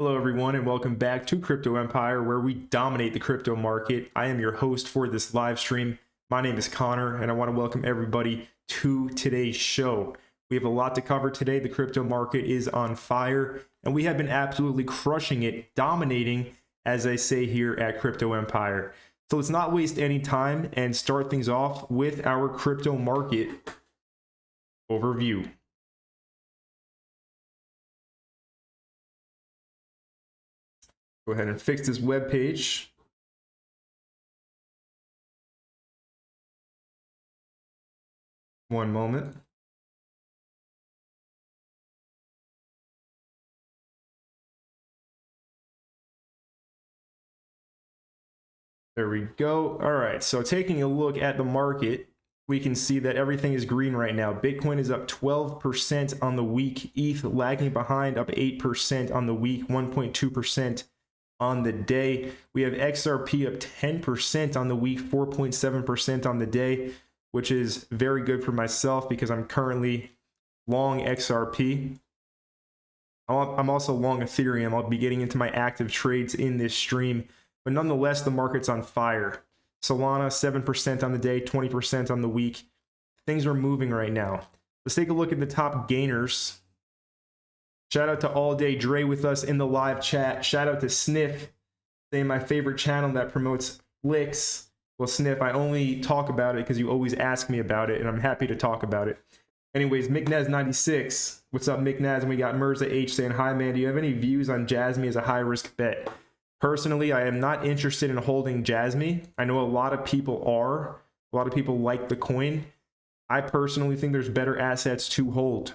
Hello everyone and welcome back to Crypto Empire, where we dominate the crypto market. I am your host for this live stream. My name is Connor and I want to welcome everybody to today's show. We have a lot to cover today. The crypto market is on fire and we have been absolutely crushing it, dominating, as I say here at Crypto Empire. So let's not waste any time and start things off with our crypto market overview. Go ahead and fix this web page. One moment. There we go. All right, so taking a look at the market, we can see that everything is green right now. Bitcoin is up 12% on the week. ETH lagging behind, up 8% on the week, 1.2% on the day. We have XRP up 10% on the week, 4.7% on the day, which is very good for myself because I'm currently long XRP. I'm also long Ethereum. I'll be getting into my active trades in this stream, but nonetheless, the market's on fire. Solana, 7% on the day, 20% on the week. Things are moving right now. Let's take a look at the top gainers. Shout out to All Day Dre with us in the live chat. Shout out to Sniff, saying my favorite channel that promotes flicks. Well, Sniff, I only talk about it because you always ask me about it, and I'm happy to talk about it. Anyways, McNaz96, what's up, McNaz? And we got Mirza H saying, hi, man, do you have any views on Jasmy as a high-risk bet? Personally, I am not interested in holding Jasmy. I know a lot of people are. A lot of people like the coin. I personally think there's better assets to hold.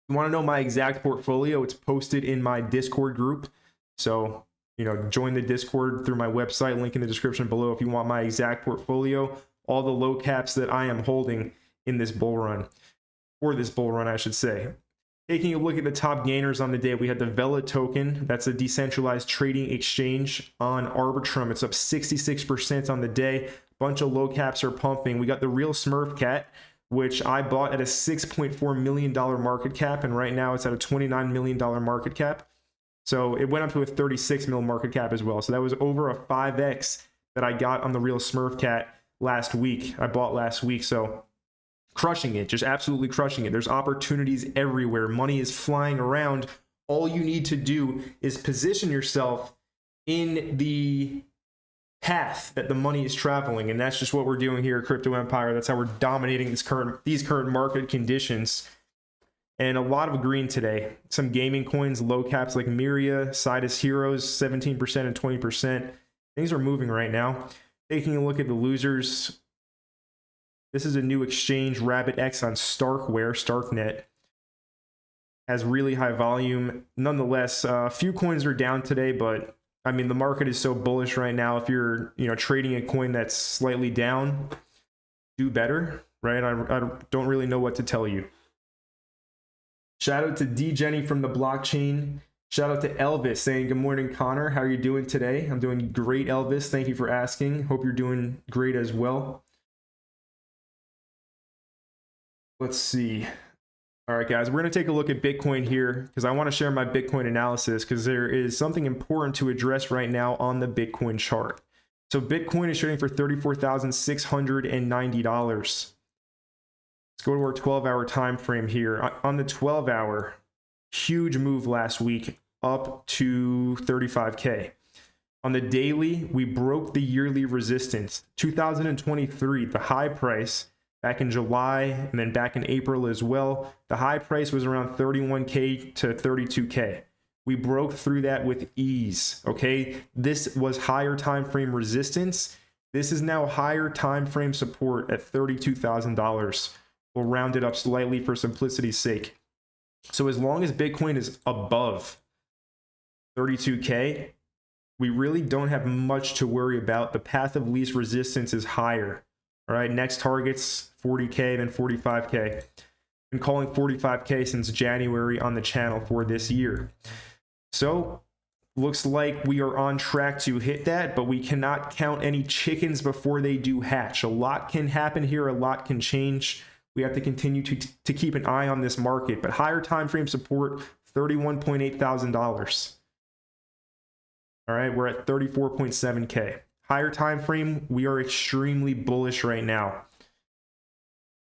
You want to know my exact portfolio? It's posted in my Discord group. So, join the Discord through my website, link in the description below if you want my exact portfolio, all the low caps that I am holding in this bull run, or this bull run, I should say. Taking a look at the top gainers on the day, we had the Vela token. That's a decentralized trading exchange on Arbitrum. It's up 66% on the day. Bunch of low caps are pumping. We got the Real Smurf Cat, which I bought at a $6.4 million market cap, and right now it's at a $29 million market cap. So it went up to a 36 mil market cap as well. So that was over a 5x that I got on the Real Smurf Cat last week. I bought last week, so crushing it, just absolutely crushing it. There's opportunities everywhere. Money is flying around. All you need to do is position yourself in the path that the money is traveling, and that's just what we're doing here at Crypto Empire. That's how we're dominating these current market conditions. And a lot of green today. Some gaming coins, low caps like Myria, Sidus Heroes, 17% and 20%. Things are moving right now. Taking a look at the losers, this is a new exchange, RabbitX on Starknet. Has really high volume. Nonetheless, a few coins are down today, but I mean, the market is so bullish right now. If you're, trading a coin that's slightly down, do better, right? I don't really know what to tell you. Shout out to D Jenny from the blockchain. Shout out to Elvis saying, good morning, Connor. How are you doing today? I'm doing great, Elvis. Thank you for asking. Hope you're doing great as well. Let's see. All right, guys, we're going to take a look at Bitcoin here because I want to share my Bitcoin analysis because there is something important to address right now on the Bitcoin chart. So Bitcoin is trading for $34,690. Let's go to our 12-hour time frame here. On the 12-hour, huge move last week up to 35K. On the daily, we broke the yearly resistance. 2023, the high price, back in July and then back in April as well, the high price was around 31K to 32K. We broke through that with ease, okay? This was higher time frame resistance. This is now higher time frame support at $32,000. We'll round it up slightly for simplicity's sake. So as long as Bitcoin is above 32K, we really don't have much to worry about. The path of least resistance is higher. All right, next target's 40K, then 45K. Been calling 45K since January on the channel for this year. So looks like we are on track to hit that, but we cannot count any chickens before they do hatch. A lot can happen here, a lot can change. We have to continue to keep an eye on this market, but higher time frame support, $31,800. All right, we're at 34.7K. Higher time frame, we are extremely bullish right now.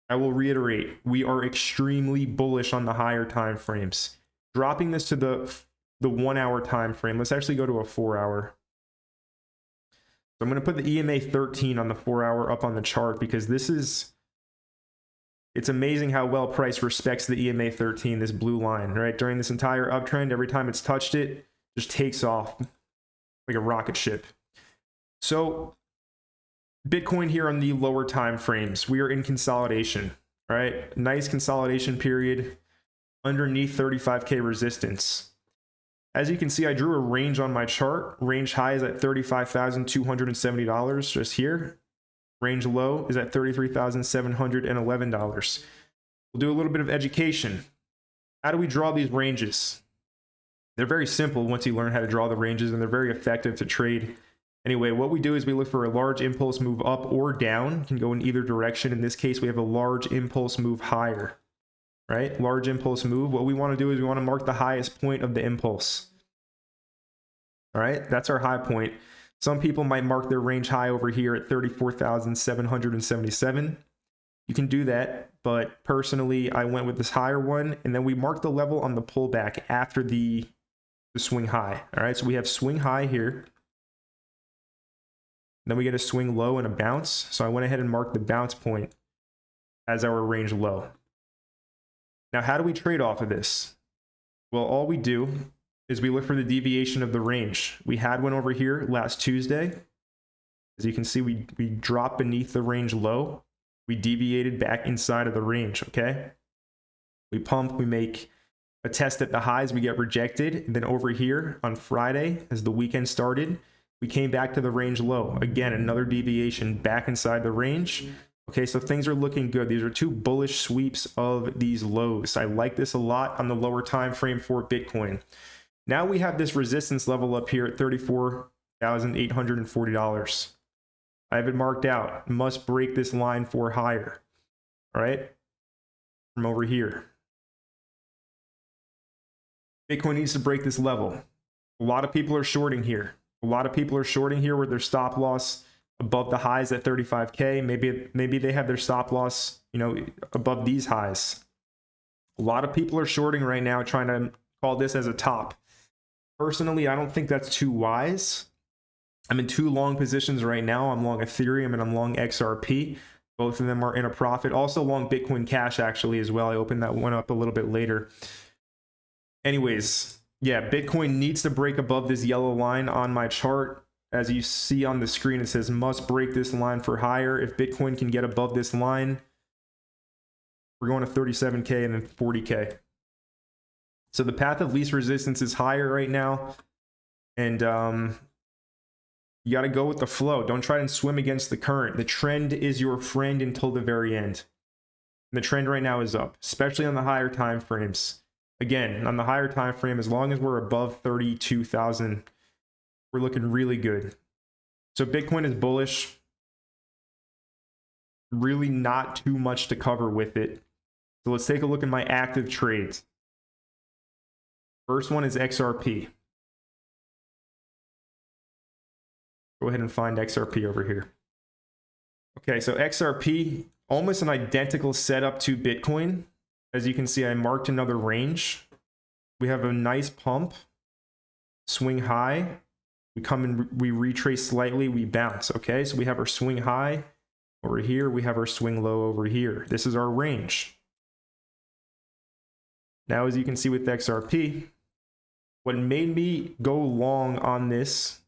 I will reiterate, we are extremely bullish on the higher time frames. Dropping this to the 1 hour time frame, let's actually go to a 4 hour. So I'm going to put the EMA 13 on the 4 hour up on the chart, because it's amazing how well price respects the EMA 13, this blue line, right? During this entire uptrend, every time it's touched it, just takes off like a rocket ship. So Bitcoin here on the lower time frames, we are in consolidation, right? Nice consolidation period underneath 35K resistance. As you can see, I drew a range on my chart. Range high is at $35,270 just here. Range low is at $33,711. We'll do a little bit of education. How do we draw these ranges? They're very simple once you learn how to draw the ranges, and they're very effective to trade. Anyway, what we do is we look for a large impulse move up or down. It can go in either direction. In this case, we have a large impulse move higher, right? Large impulse move. What we want to do is we want to mark the highest point of the impulse. All right, that's our high point. Some people might mark their range high over here at 34,777. You can do that, but personally, I went with this higher one, and then we mark the level on the pullback after the swing high. All right, so we have swing high here. Then we get a swing low and a bounce. So I went ahead and marked the bounce point as our range low. Now, how do we trade off of this? Well, all we do is we look for the deviation of the range. We had one over here last Tuesday. As you can see, we dropped beneath the range low. We deviated back inside of the range, okay? We pump, we make a test at the highs, we get rejected. And then over here on Friday, as the weekend started, we came back to the range low. Again, another deviation back inside the range. Okay, so things are looking good. These are two bullish sweeps of these lows. I like this a lot on the lower time frame for Bitcoin. Now we have this resistance level up here at $34,840. I have it marked out. Must break this line for higher. All right, from over here. Bitcoin needs to break this level. A lot of people are shorting here. A lot of people are shorting here with their stop loss above the highs at 35K. Maybe they have their stop loss, above these highs. A lot of people are shorting right now, trying to call this as a top. Personally, I don't think that's too wise. I'm in two long positions right now. I'm long Ethereum and I'm long XRP. Both of them are in a profit. Also long Bitcoin Cash actually as well. I opened that one up a little bit later. Anyways, yeah, Bitcoin needs to break above this yellow line on my chart. As you see on the screen, it says must break this line for higher. If Bitcoin can get above this line, we're going to 37K and then 40K. So the path of least resistance is higher right now. And you got to go with the flow. Don't try and swim against the current. The trend is your friend until the very end. And the trend right now is up, especially on the higher time frames. Again, on the higher time frame, as long as we're above 32,000, we're looking really good. So Bitcoin is bullish. Really not too much to cover with it. So let's take a look at my active trades. First one is XRP. Go ahead and find XRP over here. Okay, so XRP, almost an identical setup to Bitcoin. As you can see, I marked another range. We have a nice pump, swing high. We come and we retrace slightly, we bounce. Okay, so we have our swing high over here. We have our swing low over here. This is our range. Now, as you can see with XRP, what made me go long on this,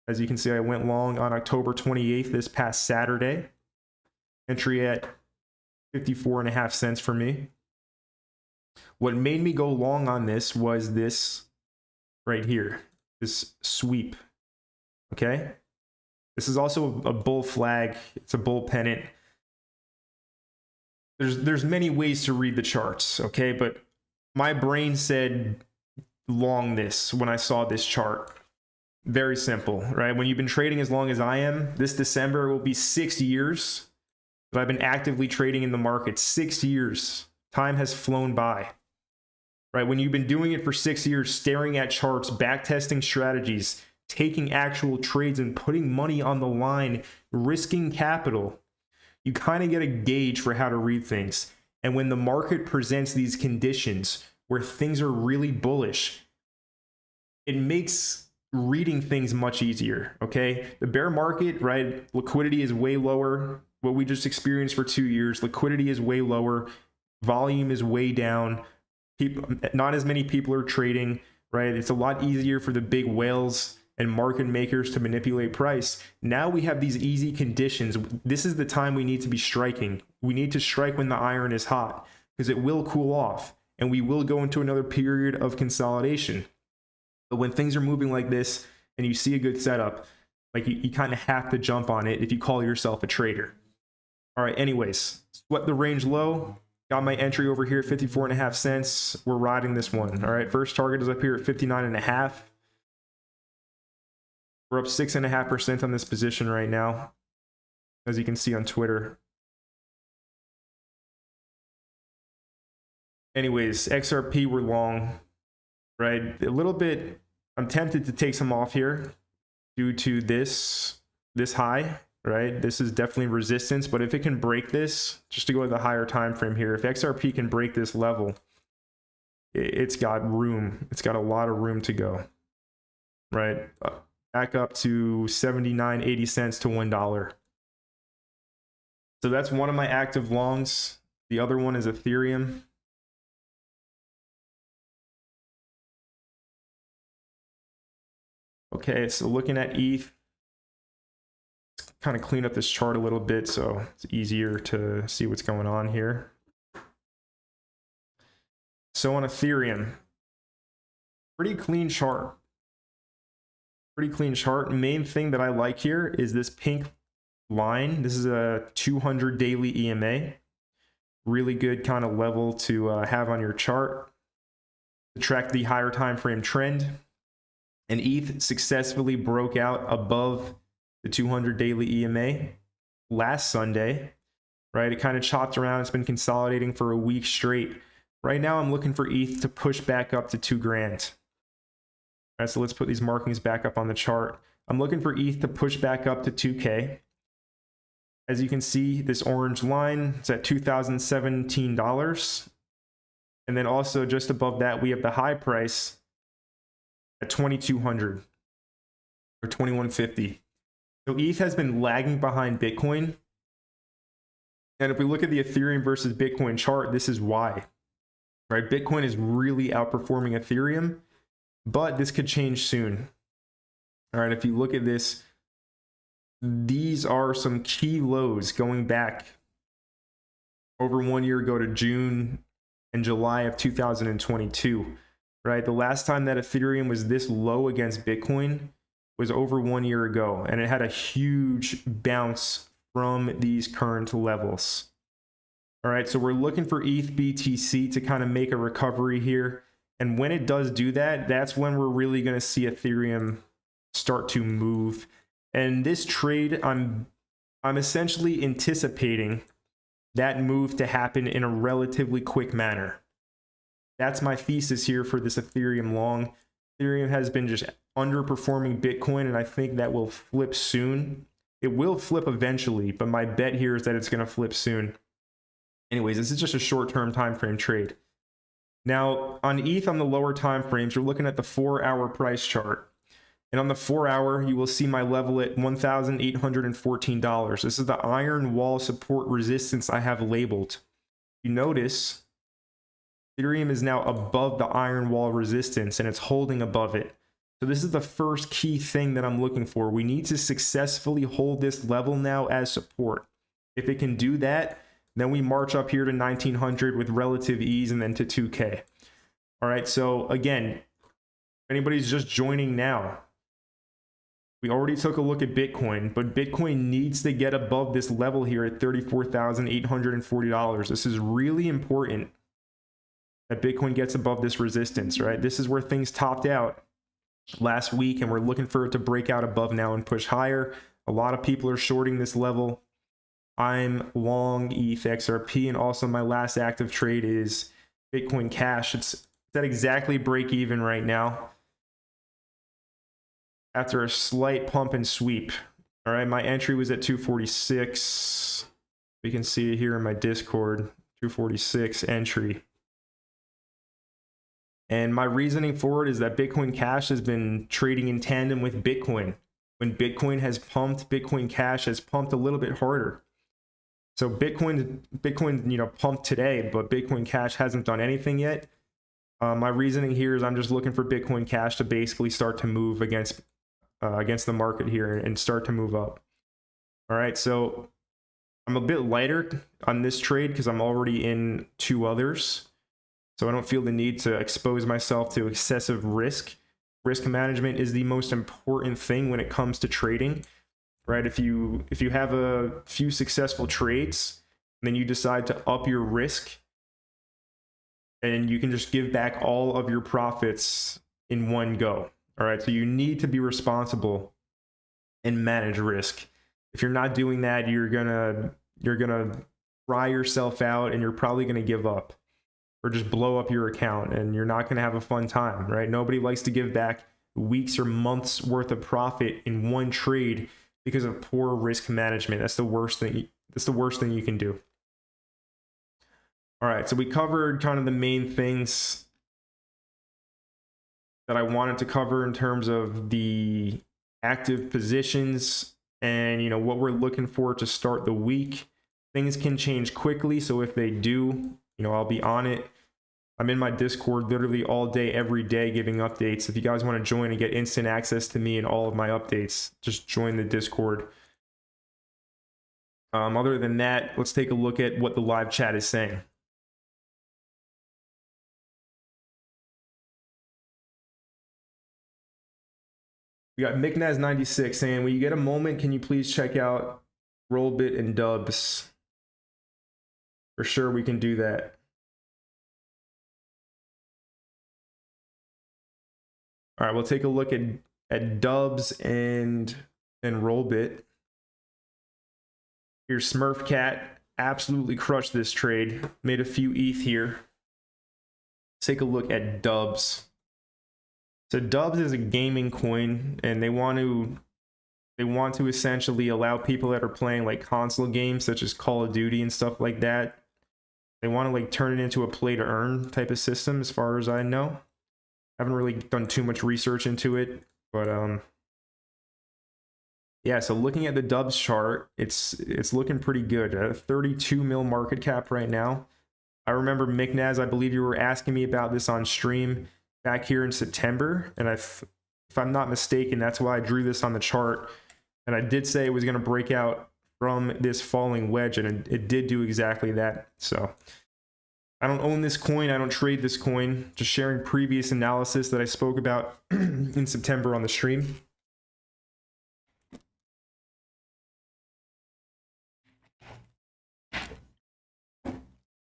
as you can see, I went long on October 28th, this past Saturday. Entry at 54.5 cents for me. What made me go long on this was this right here, this sweep. Okay, this is also a bull flag. It's a bull pennant. There's many ways to read the charts, okay, but my brain said long this when I saw this chart. Very simple, right? When you've been trading as long as I am, this December will be 6 years that I've been actively trading in the market. 6 years. Time has flown by, right? When you've been doing it for 6 years, staring at charts, backtesting strategies, taking actual trades and putting money on the line, risking capital, you kind of get a gauge for how to read things. And when the market presents these conditions where things are really bullish, it makes reading things much easier, okay? The bear market, right? Liquidity is way lower. What we just experienced for 2 years, liquidity is way lower. Volume is way down. Not as many people are trading, right? It's a lot easier for the big whales and market makers to manipulate price. Now we have these easy conditions. This is the time we need to be striking. We need to strike when the iron is hot, because it will cool off and we will go into another period of consolidation. But when things are moving like this and you see a good setup, like you kind of have to jump on it if you call yourself a trader. All right, anyways, sweat the range low. Got my entry over here, 54.5 cents. We're riding this one. All right, first target is up here at 59.5. We're up 6.5% on this position right now, as you can see on Twitter. Anyways, XRP, we're long, right? A little bit, I'm tempted to take some off here due to this high, right? This is definitely resistance, but if it can break this, just to go with the higher time frame here, if XRP can break this level, it's got room. It's got a lot of room to go, right? Back up to 79.80 cents to $1. So that's one of my active longs. The other one is Ethereum. Okay, so looking at ETH, kind of clean up this chart a little bit so it's easier to see what's going on here. So on Ethereum, pretty clean chart. Pretty clean chart. Main thing that I like here is this pink line. This is a 200 daily EMA. Really good kind of level to have on your chart to track the higher time frame trend. And ETH successfully broke out above the 200 daily EMA last Sunday, right? It kind of chopped around. It's been consolidating for a week straight. Right now, I'm looking for ETH to push back up to 2 grand. All right, so let's put these markings back up on the chart. I'm looking for ETH to push back up to 2K. As you can see, this orange line is at $2,017. And then also just above that, we have the high price at 2,200 or 2,150. So ETH has been lagging behind Bitcoin. And if we look at the Ethereum versus Bitcoin chart, this is why, right? Bitcoin is really outperforming Ethereum, but this could change soon. All right, if you look at this, these are some key lows going back over 1 year ago to June and July of 2022, right? The last time that Ethereum was this low against Bitcoin was over 1 year ago, and it had a huge bounce from these current levels. All right, so we're looking for ETH BTC to kind of make a recovery here. And when it does do that, that's when we're really going to see Ethereum start to move. And this trade, I'm essentially anticipating that move to happen in a relatively quick manner. That's my thesis here for this Ethereum long. Ethereum has been just underperforming Bitcoin, and I think that will flip soon. It will flip eventually, but my bet here is that it's going to flip soon. Anyways, this is just a short-term time frame trade. Now, on ETH on the lower time frames, you're looking at the 4-hour price chart. And on the 4-hour, you will see my level at $1,814. This is the iron wall support resistance I have labeled. You notice Ethereum is now above the iron wall resistance, and it's holding above it. So this is the first key thing that I'm looking for. We need to successfully hold this level now as support. If it can do that, then we march up here to 1900 with relative ease and then to 2K. All right, so again, if anybody's just joining now, we already took a look at Bitcoin, but Bitcoin needs to get above this level here at $34,840. This is really important that Bitcoin gets above this resistance, right? This is where things topped out last week, and we're looking for it to break out above now and push higher. A lot of people are shorting this level. I'm long ETH XRP, and also my last active trade is Bitcoin Cash. It's at exactly break even right now after a slight pump and sweep. All right, my entry was at 246. We can see it here in my Discord, 246 entry. And my reasoning for it is that Bitcoin Cash has been trading in tandem with Bitcoin. When Bitcoin has pumped, Bitcoin Cash has pumped a little bit harder. So Bitcoin, pumped today, but Bitcoin Cash hasn't done anything yet. My reasoning here is I'm just looking for Bitcoin Cash to basically start to move against the market here and start to move up. All right, so I'm a bit lighter on this trade because I'm already in 2 others. So I don't feel the need to expose myself to excessive risk. Risk management is the most important thing when it comes to trading, right? If you have a few successful trades, then you decide to up your risk, and you can just give back all of your profits in one go. All right, so you need to be responsible and manage risk. If you're not doing that, you're gonna fry yourself out, and you're probably gonna give up or just blow up your account, and you're not gonna have a fun time, right? Nobody likes to give back weeks or months worth of profit in one trade because of poor risk management. That's the worst thing. That's the worst thing you can do. All right, so we covered kind of the main things that I wanted to cover in terms of the active positions and what we're looking for to start the week. Things can change quickly, so if they do, I'll be on it. I'm in my Discord literally all day, every day, giving updates. If you guys want to join and get instant access to me and all of my updates, just join the Discord. Other than that, let's take a look at what the live chat is saying. We got McNaz96 saying, when you get a moment, can you please check out Rollbit and Dubs? For sure, we can do that. All right, we'll take a look at Dubs and Rollbit. Here's SmurfCat, absolutely crushed this trade. Made a few ETH here. Let's take a look at Dubs. So Dubs is a gaming coin, and they want to essentially allow people that are playing like console games such as Call of Duty and stuff like that. They want to like turn it into a play to earn type of system, as far as I know. Haven't really done too much research into it, but yeah, so looking at the Dubs chart, it's looking pretty good. At a 32 mil market cap right now. I remember McNaz, I believe you were asking me about this on stream back here in September, and if I'm not mistaken, that's why I drew this on the chart, and I did say it was going to break out from this falling wedge, and it did do exactly that. So I don't own this coin, I don't trade this coin, just sharing previous analysis that I spoke about in September on the stream.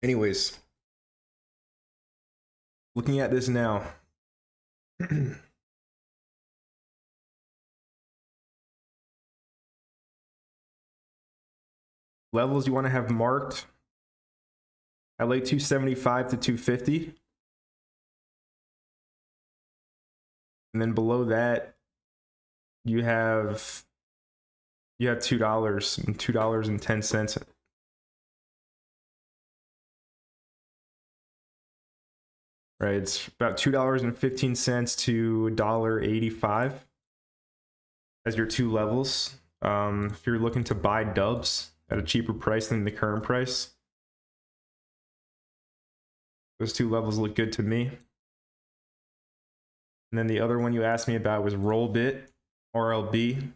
Anyways, looking at this now. Levels you want to have marked. I like 275 to 250. And then below that, you have $2 and $2.10. Right, it's about $2.15 to $1.85 as your 2 levels. If you're looking to buy Dubs at a cheaper price than the current price, those 2 levels look good to me. And then the other one you asked me about was Rollbit, RLB.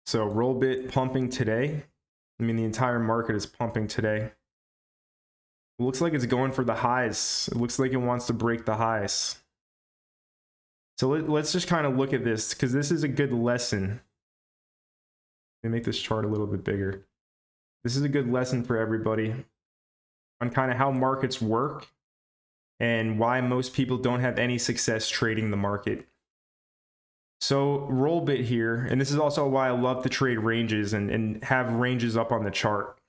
So Rollbit pumping today. I mean, the entire market is pumping today. It looks like it's going for the highs. It looks like it wants to break the highs. So let's just kind of look at this, because this is a good lesson. Let me make this chart a little bit bigger. This is a good lesson for everybody on kind of how markets work and why most people don't have any success trading the market. So Rollbit here, and this is also why I love to trade ranges and have ranges up on the chart.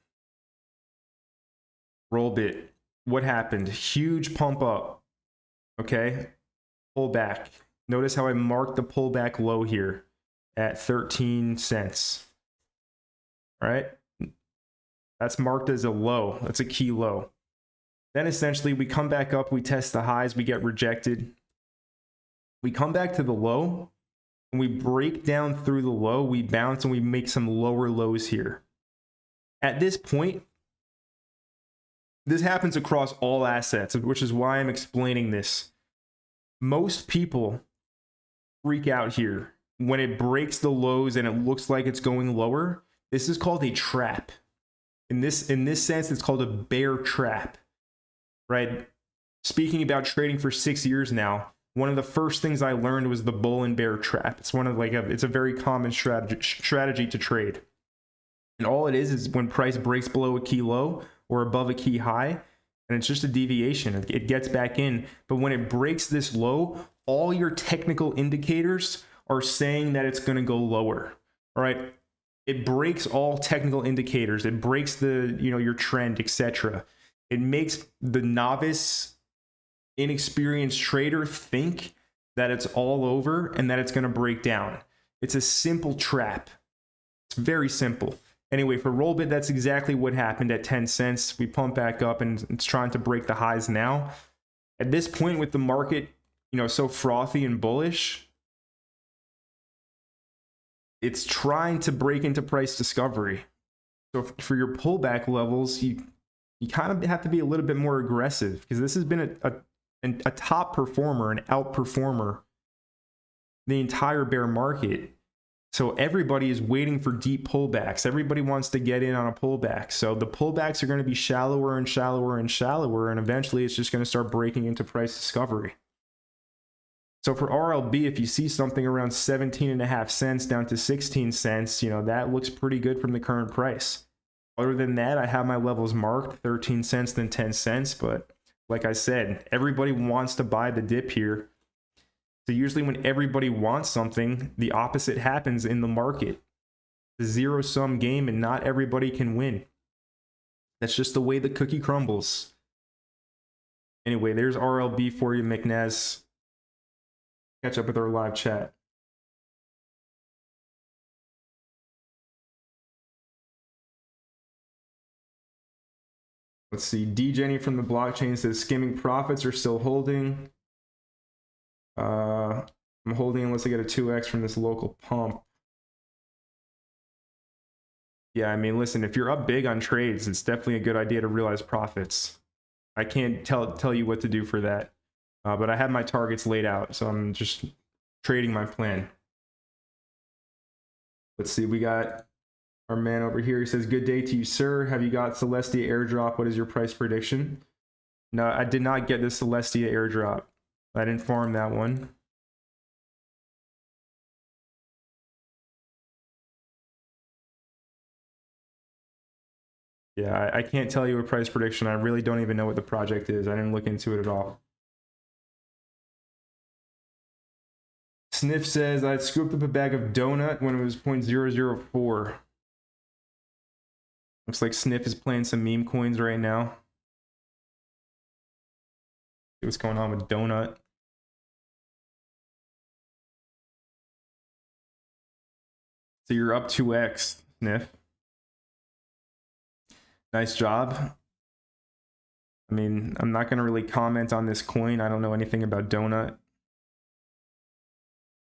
Rollbit. What happened? Huge pump up. Okay. Pull back. Notice how I marked the pullback low here at 13 cents. All right. That's marked as a low. That's a key low. Then essentially we come back up, we test the highs, we get rejected. We come back to the low, and we break down through the low, we bounce, and we make some lower lows here. At this point, this happens across all assets, which is why I'm explaining this. Most people freak out here when it breaks the lows and it looks like it's going lower. This is called a trap. In this sense, it's called a bear trap, right? Speaking about trading for 6 years now, one of the first things I learned was the bull and bear trap. It's one of it's a very common strategy to trade. And all it is when price breaks below a key low or above a key high, and it's just a deviation. It gets back in. But when it breaks this low, all your technical indicators are saying that it's going to go lower. All right. It breaks all technical indicators. It breaks your trend, etc. It makes the novice, inexperienced trader think that it's all over and that it's going to break down. It's a simple trap. It's very simple. Anyway, for Rollbit, that's exactly what happened at 10 cents. We pump back up and it's trying to break the highs now. At this point with the market, so frothy and bullish, it's trying to break into price discovery. So for your pullback levels, you kind of have to be a little bit more aggressive, because this has been a top performer, an outperformer the entire bear market. So everybody is waiting for deep pullbacks. Everybody wants to get in on a pullback. So the pullbacks are going to be shallower and shallower and shallower, and eventually it's just going to start breaking into price discovery. So for RLB, if you see something around 17.5 cents down to 16 cents, that looks pretty good from the current price. Other than that, I have my levels marked, 13 cents, then 10 cents. But like I said, everybody wants to buy the dip here. So usually when everybody wants something, the opposite happens in the market. It's a zero-sum game, and not everybody can win. That's just the way the cookie crumbles. Anyway, there's RLB for you, McNaz. Catch up with our live chat. Let's see. D Jenny from the blockchain says skimming profits are still holding. I'm holding unless I get a 2x from this local pump. Yeah, I mean, listen, if you're up big on trades, it's definitely a good idea to realize profits. I can't tell you what to do for that. But I have my targets laid out, so I'm just trading my plan. Let's see, we got our man over here. He says, good day to you, sir. Have you got Celestia airdrop? What is your price prediction? No, I did not get the Celestia airdrop. I didn't farm that one. Yeah, I can't tell you a price prediction. I really don't even know what the project is. I didn't look into it at all. Sniff says, I scooped up a bag of donut when it was 0.004. Looks like Sniff is playing some meme coins right now. See what's going on with donut. So you're up 2x, Sniff. Nice job. I mean, I'm not going to really comment on this coin. I don't know anything about donut.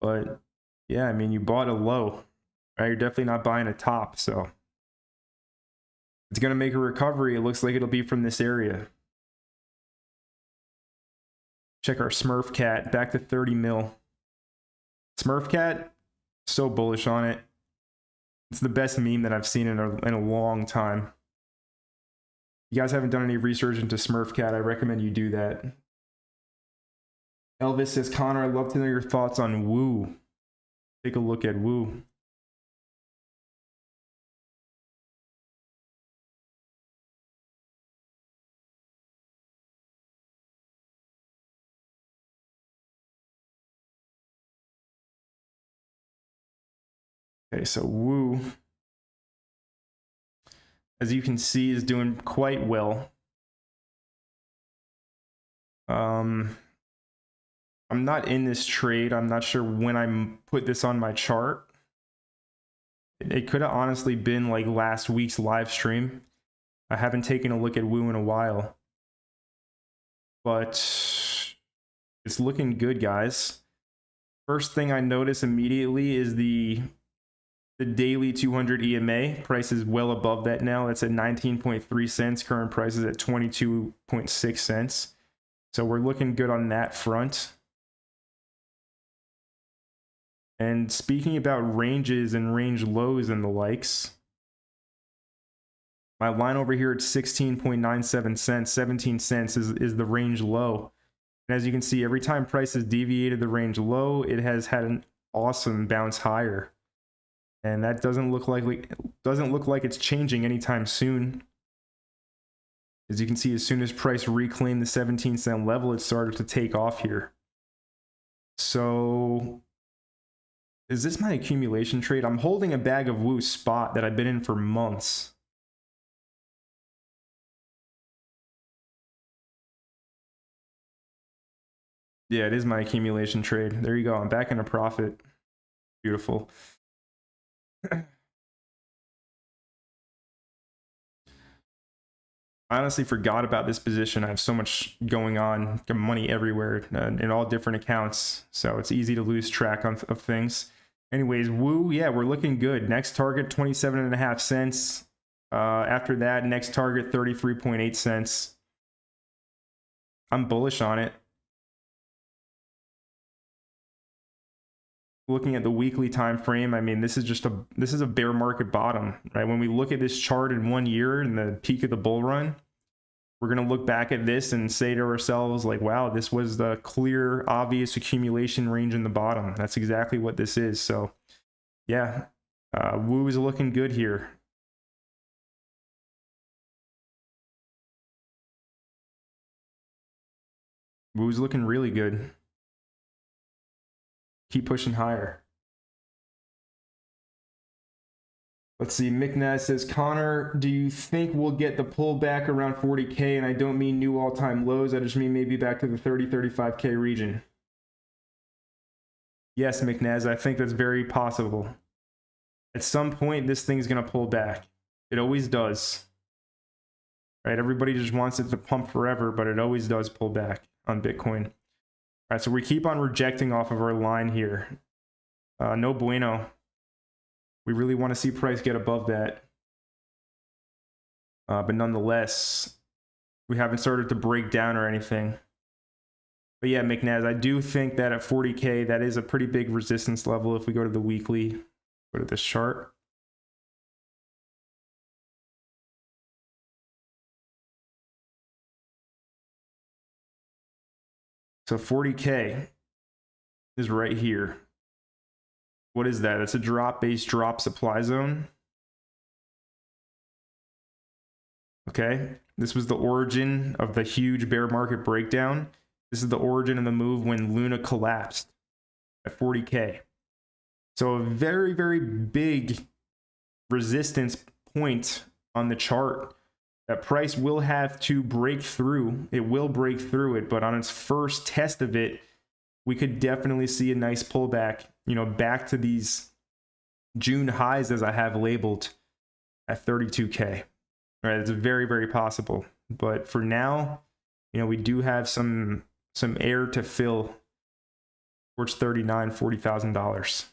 But yeah, I mean, you bought a low, right? You're definitely not buying a top, so it's going to make a recovery. It looks like it'll be from this area. Check our Smurf Cat, back to 30 mil. Smurf Cat, so bullish on it. It's the best meme that I've seen in a long time. If you guys haven't done any research into Smurf Cat, I recommend you do that. Elvis says, Connor, I'd love to know your thoughts on Woo. Take a look at Woo. Okay, so Woo, as you can see, is doing quite well. I'm not in this trade. I'm not sure when I put this on my chart. It could have honestly been like last week's live stream. I haven't taken a look at Woo in a while, but it's looking good, guys. First thing I notice immediately is the daily 200 EMA price is well above that now. It's at 19.3 cents. Current price is at 22.6 cents. So we're looking good on that front. And speaking about ranges and range lows and the likes, my line over here at 16.97 cents, 17 cents is the range low. And as you can see, every time price has deviated the range low, it has had an awesome bounce higher. And that doesn't look like it's changing anytime soon. As you can see, as soon as price reclaimed the 17-cent level, it started to take off here. So is this my accumulation trade? I'm holding a bag of Woo spot that I've been in for months. Yeah, it is my accumulation trade. There you go. I'm back in a profit. Beautiful. I honestly forgot about this position. I have so much going on, money everywhere in all different accounts. So it's easy to lose track of things. Anyways, Woo, yeah, we're looking good. Next target, 27.5 cents. After that, next target, 33.8 cents. I'm bullish on it. Looking at the weekly time frame, I mean, this is a bear market bottom, right? When we look at this chart in 1 year and the peak of the bull run, we're going to look back at this and say to ourselves, like, wow, this was the clear, obvious accumulation range in the bottom. That's exactly what this is. So yeah, Woo is looking good here. Woo's looking really good. Keep pushing higher. Let's see, McNaz says, Connor, do you think we'll get the pullback around 40K? And I don't mean new all-time lows. I just mean maybe back to the 30, 35K region. Yes, McNaz, I think that's very possible. At some point, this thing's going to pull back. It always does. Right? Everybody just wants it to pump forever, but it always does pull back on Bitcoin. All right, so we keep on rejecting off of our line here. No bueno. We really want to see price get above that. But nonetheless, we haven't started to break down or anything. But yeah, McNaz, I do think that at 40K, that is a pretty big resistance level if we go to the weekly, go to this chart. So 40K is right here. What is that? It's a drop-based drop supply zone. Okay, this was the origin of the huge bear market breakdown. This is the origin of the move when Luna collapsed at 40K. So a very, very big resistance point on the chart that price will have to break through. It will break through it, but on its first test of it, we could definitely see a nice pullback, you know, back to these June highs as I have labeled at 32K. Right, it's very, very possible. But for now, you know, we do have some air to fill towards $39,000-$40,000.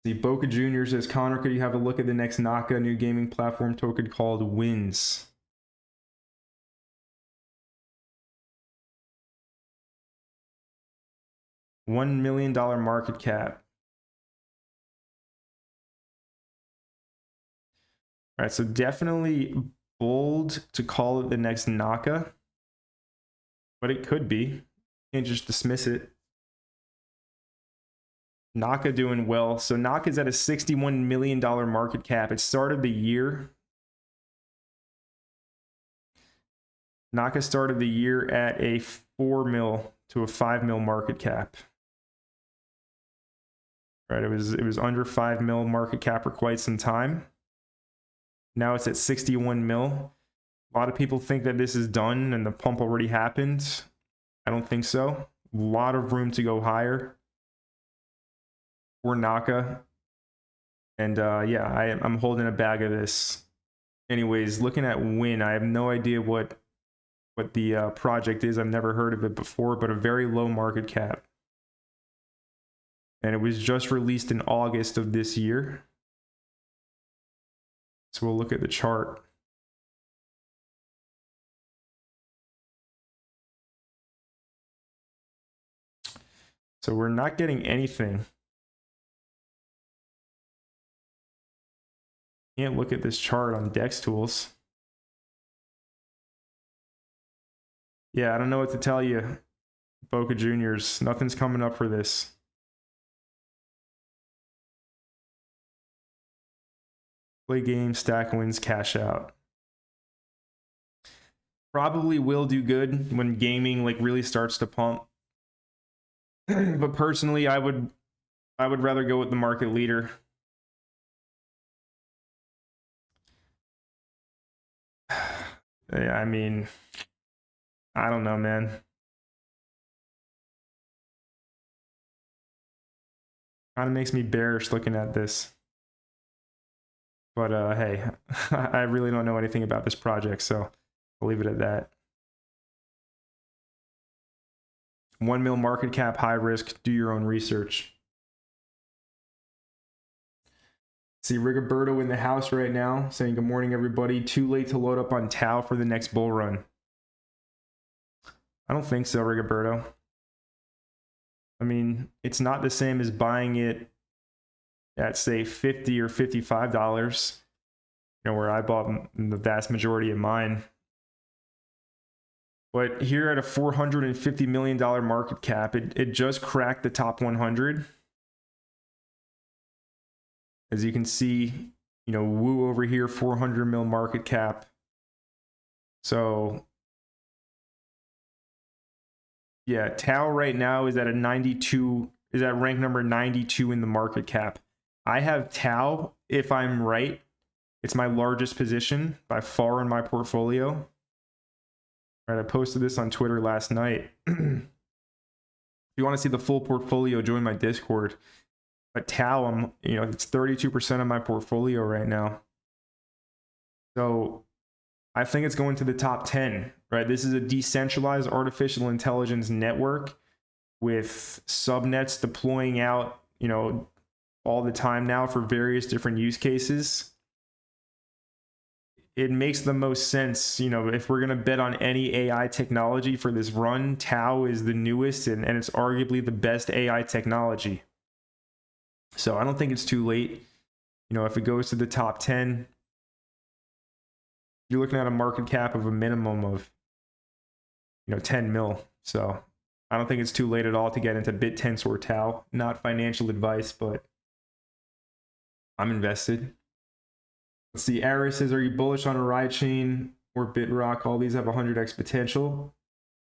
See, Boca Jr. says, Connor, could you have a look at the next Naka new gaming platform token called Wins? $1 million market cap. All right, so definitely bold to call it the next Naka, but it could be. Can't just dismiss it. Naka doing well. So Naka's at a $61 million market cap. It started the year. Naka started the year at a 4 mil to a 5 mil market cap. Right, it was under 5 mil market cap for quite some time. Now it's at 61 mil. A lot of people think that this is done and the pump already happened. I don't think so. A lot of room to go higher for Naka. And yeah, I'm holding a bag of this. Anyways, looking at Win, I have no idea what the project is. I've never heard of it before, but a very low market cap. And it was just released in August of this year. So we'll look at the chart. So we're not getting anything. Can't look at this chart on Dex Tools. Yeah, I don't know what to tell you, Boca Juniors. Nothing's coming up for this. Play game, stack wins, cash out. Probably will do good when gaming like really starts to pump. But personally, I would rather go with the market leader. Yeah, I mean, I don't know, man. Kind of makes me bearish looking at this. But hey, I really don't know anything about this project, so I'll leave it at that. 1 mil market cap, high risk, do your own research. See Rigoberto in the house right now saying good morning, everybody. Too late to load up on TOA for the next bull run. I don't think so, Rigoberto. I mean, it's not the same as buying it at, say, $50 or $55, you know, where I bought the vast majority of mine. But here at a $450 million market cap, it just cracked the top 100. As you can see, you know, Woo over here, 400 mil market cap. So yeah, TOA right now is at a 92, is at rank number 92 in the market cap. I have TOA, if I'm right, it's my largest position by far in my portfolio. All right, I posted this on Twitter last night. If you want to see the full portfolio, join my Discord. But TOA, you know, it's 32% of my portfolio right now. So I think it's going to the top 10, right? This is a decentralized artificial intelligence network with subnets deploying out, you know, all the time now for various different use cases. It makes the most sense, you know, if we're going to bet on any AI technology for this run, TOA is the newest and it's arguably the best AI technology. So I don't think it's too late. You know, if it goes to the top 10, you're looking at a market cap of a minimum of, you know, 10 mil. So I don't think it's too late at all to get into BitTense or TOA. Not financial advice, but I'm invested. Let's see, Aris says, are you bullish on a ride chain or BitRock? All these have 100x potential.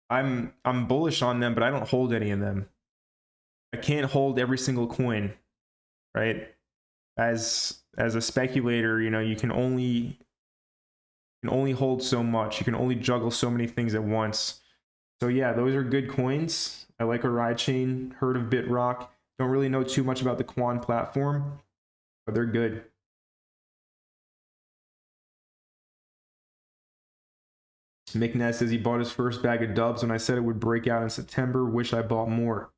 I'm bullish on them, but I don't hold any of them. I can't hold every single coin, right? As a speculator, you know, you can only hold so much. You can only juggle so many things at once. So yeah, those are good coins. I like a ride chain, heard of BitRock. Don't really know too much about the Quan platform, but they're good. McNess says he bought his first bag of dubs when I said it would break out in September. Wish I bought more.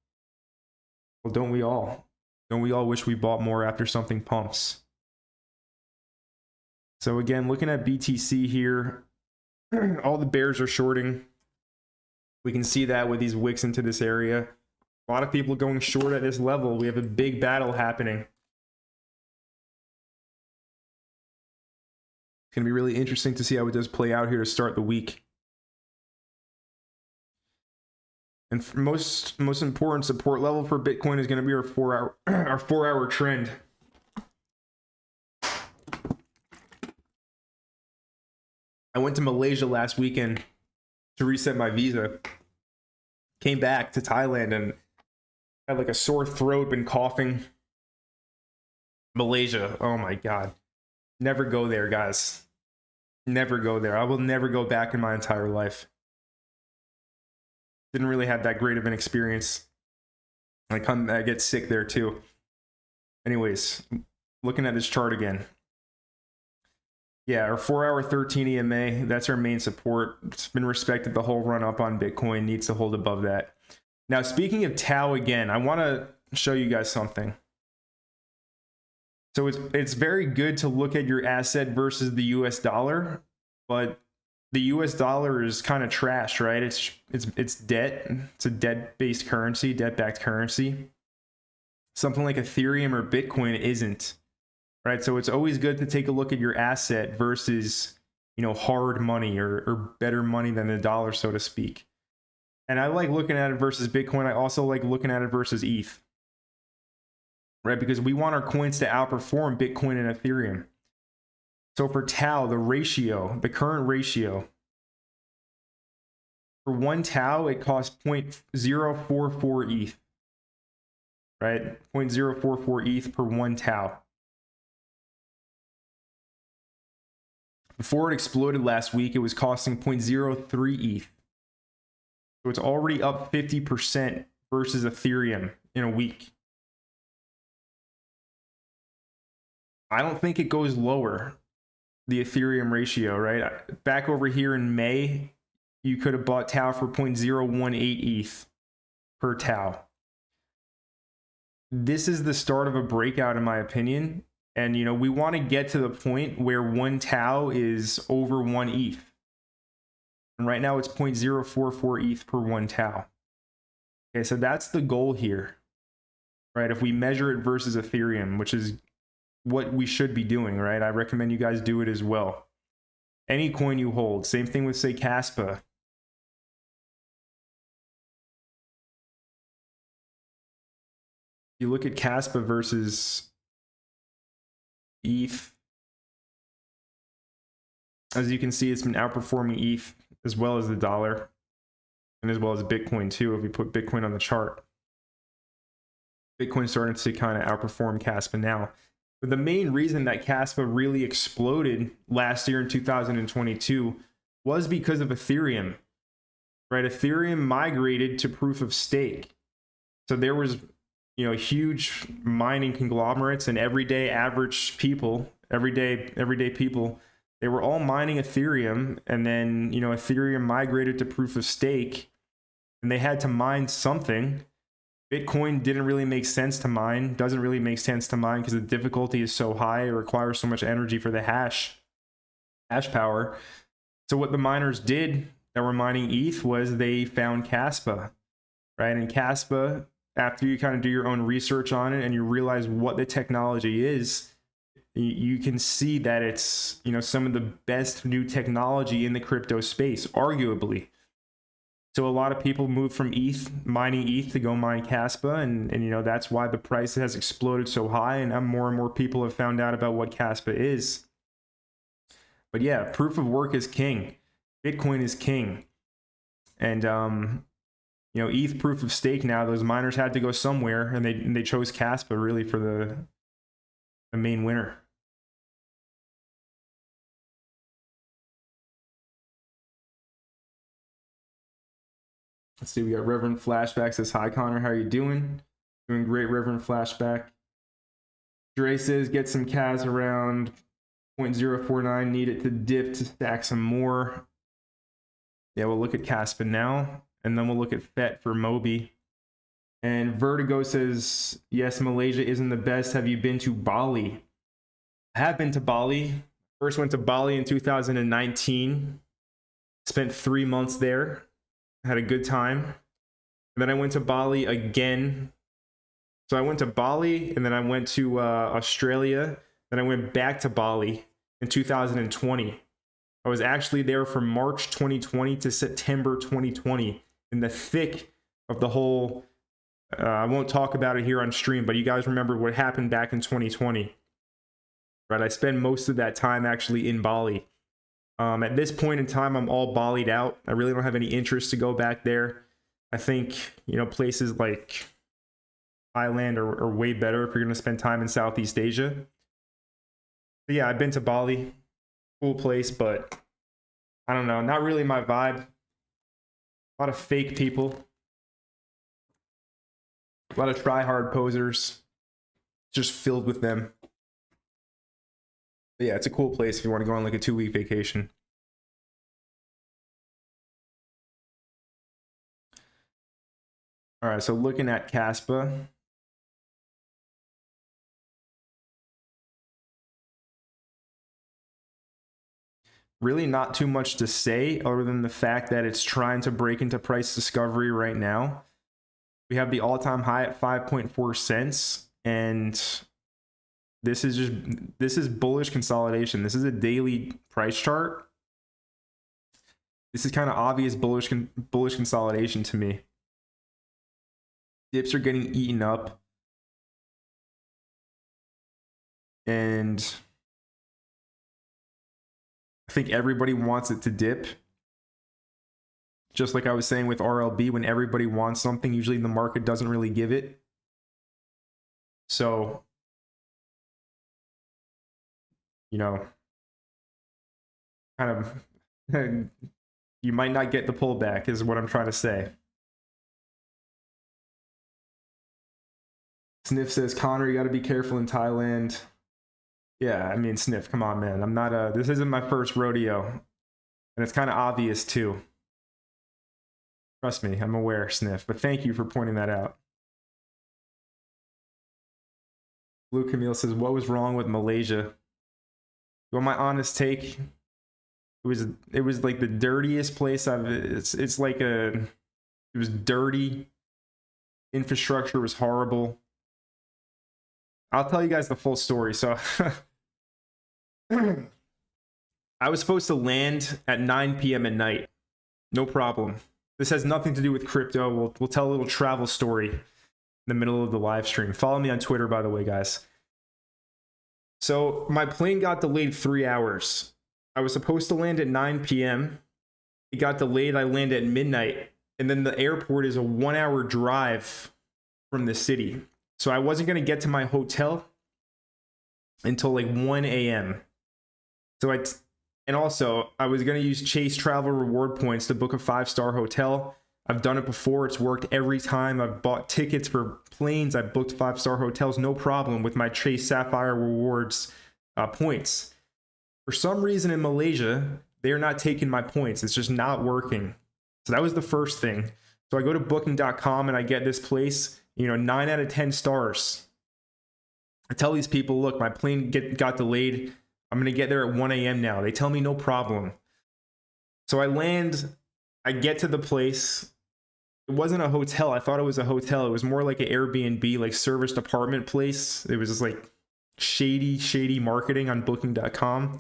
Well, don't we all? Don't we all wish we bought more after something pumps? So again, looking at BTC here, all the bears are shorting. We can see that with these wicks into this area. A lot of people going short at this level. We have a big battle happening. It's going to be really interesting to see how it does play out here to start the week. And most important support level for Bitcoin is going to be our 4-hour trend. I went to Malaysia last weekend to reset my visa. Came back to Thailand and had like a sore throat, been coughing. Malaysia, oh my god. Never go there, guys. Never go there. I will never go back in my entire life. Didn't really have that great of an experience. I get sick there too. Anyways, looking at this chart again. Yeah, our 4-hour 13 EMA, that's our main support. It's been respected the whole run up on Bitcoin, needs to hold above that. Now, speaking of TOA again, I want to show you guys something. So it's very good to look at your asset versus the US dollar, but the US dollar is kind of trash, right? It's debt. It's a debt-based currency, debt-backed currency. Something like Ethereum or Bitcoin isn't, right? So it's always good to take a look at your asset versus, hard money or better money than the dollar, so to speak. And I like looking at it versus Bitcoin. I also like looking at it versus ETH, right? Because we want our coins to outperform Bitcoin and Ethereum. So for TOA, the current ratio, for 1 TOA, it costs 0.044 ETH, right? 0.044 ETH per 1 TOA. Before it exploded last week, it was costing 0.03 ETH. So it's already up 50% versus Ethereum in a week. I don't think it goes lower, the Ethereum ratio, right? Back over here in May, you could have bought TOA for 0.018 ETH per TOA. This is the start of a breakout, in my opinion. And, we want to get to the point where 1 TOA is over 1 ETH. And right now it's 0.044 ETH per 1 TOA. Okay, so that's the goal here, right? If we measure it versus Ethereum, which is what we should be doing, right? I recommend you guys do it as well. Any coin you hold, same thing with, say, Caspa. You look at Caspa versus ETH. As you can see, it's been outperforming ETH as well as the dollar and as well as Bitcoin too. If we put Bitcoin on the chart, Bitcoin's starting to kind of outperform Caspa now. But the main reason that Caspa really exploded last year in 2022 was because of Ethereum, right? Ethereum migrated to proof of stake. So there was, huge mining conglomerates and everyday average people, everyday people, they were all mining Ethereum. And then, Ethereum migrated to proof of stake and they had to mine something. Bitcoin didn't really make sense to mine, doesn't really make sense to mine because the difficulty is so high. It requires so much energy for the hash power. So what the miners did that were mining ETH was they found Caspa, right? And Caspa, after you kind of do your own research on it and you realize what the technology is, you can see that it's, some of the best new technology in the crypto space, arguably. So a lot of people move from mining ETH to go mine Caspa, and that's why the price has exploded so high, and more people have found out about what Caspa is. But yeah, proof of work is king. Bitcoin is king. And ETH proof of stake now, those miners had to go somewhere, and they chose Caspa really for the main winner. Let's see, we got Reverend Flashback says, hi Connor, how are you doing? Doing great, Reverend Flashback. Dre says, get some CAS around 0.049, need it to dip to stack some more. Yeah, we'll look at Caspa now, and then we'll look at FET for Moby. And Vertigo says, yes, Malaysia isn't the best. Have you been to Bali? I have been to Bali. First went to Bali in 2019. Spent 3 months there. Had a good time. And then I went to Bali again. So I went to Bali, and then I went to Australia. Then I went back to Bali in 2020. I was actually there from March 2020 to September 2020 in the thick of the whole, I won't talk about it here on stream, but you guys remember what happened back in 2020, right? I spent most of that time actually in Bali. At this point in time, I'm all Bali'd out. I really don't have any interest to go back there. I think, places like Thailand are way better if you're going to spend time in Southeast Asia. But yeah, I've been to Bali. Cool place, but I don't know, not really my vibe. A lot of fake people, a lot of try-hard posers, just filled with them. But yeah, it's a cool place if you want to go on like a 2-week vacation. All right, so looking at Caspa. Really not too much to say other than the fact that it's trying to break into price discovery right now. We have the all-time high at 5.4 cents, and this is bullish consolidation. This is a daily price chart. This is kind of obvious bullish consolidation to me. Dips are getting eaten up, and I think everybody wants it to dip. Just like I was saying with RLB, when everybody wants something, usually the market doesn't really give it. So, you know, kind of, you might not get the pullback is what I'm trying to say. Sniff says, Connor, you got to be careful in Thailand. Yeah, I mean, Sniff, come on, man. I'm not this isn't my first rodeo. And it's kind of obvious too. Trust me, I'm aware, Sniff, but thank you for pointing that out. Blue Camille says, what was wrong with Malaysia? You want my honest take? It was like the dirtiest place it's like it was dirty. Infrastructure was horrible. I'll tell you guys the full story. So I was supposed to land at 9 p.m. at night. No problem. This has nothing to do with crypto. We'll tell a little travel story in the middle of the live stream. Follow me on Twitter, by the way, guys. So my plane got delayed 3 hours. I was supposed to land at 9 p.m. It got delayed. I landed at midnight. And then the airport is a 1-hour drive from the city. So I wasn't going to get to my hotel until like 1 a.m. And also, I was going to use Chase Travel Reward Points to book a 5-star hotel. I've done it before. It's worked every time. I've bought tickets for planes. I've booked 5-star hotels, no problem, with my Chase Sapphire Rewards points. For some reason in Malaysia, they're not taking my points. It's just not working. So that was the first thing. So I go to booking.com and I get this place, 9 out of 10 stars. I tell these people, look, my plane got delayed. I'm going to get there at 1 a.m. now. They tell me no problem. So I land, I get to the place. It wasn't a hotel. I thought it was a hotel. It was more like an Airbnb, like serviced apartment place. It was just like shady marketing on booking.com.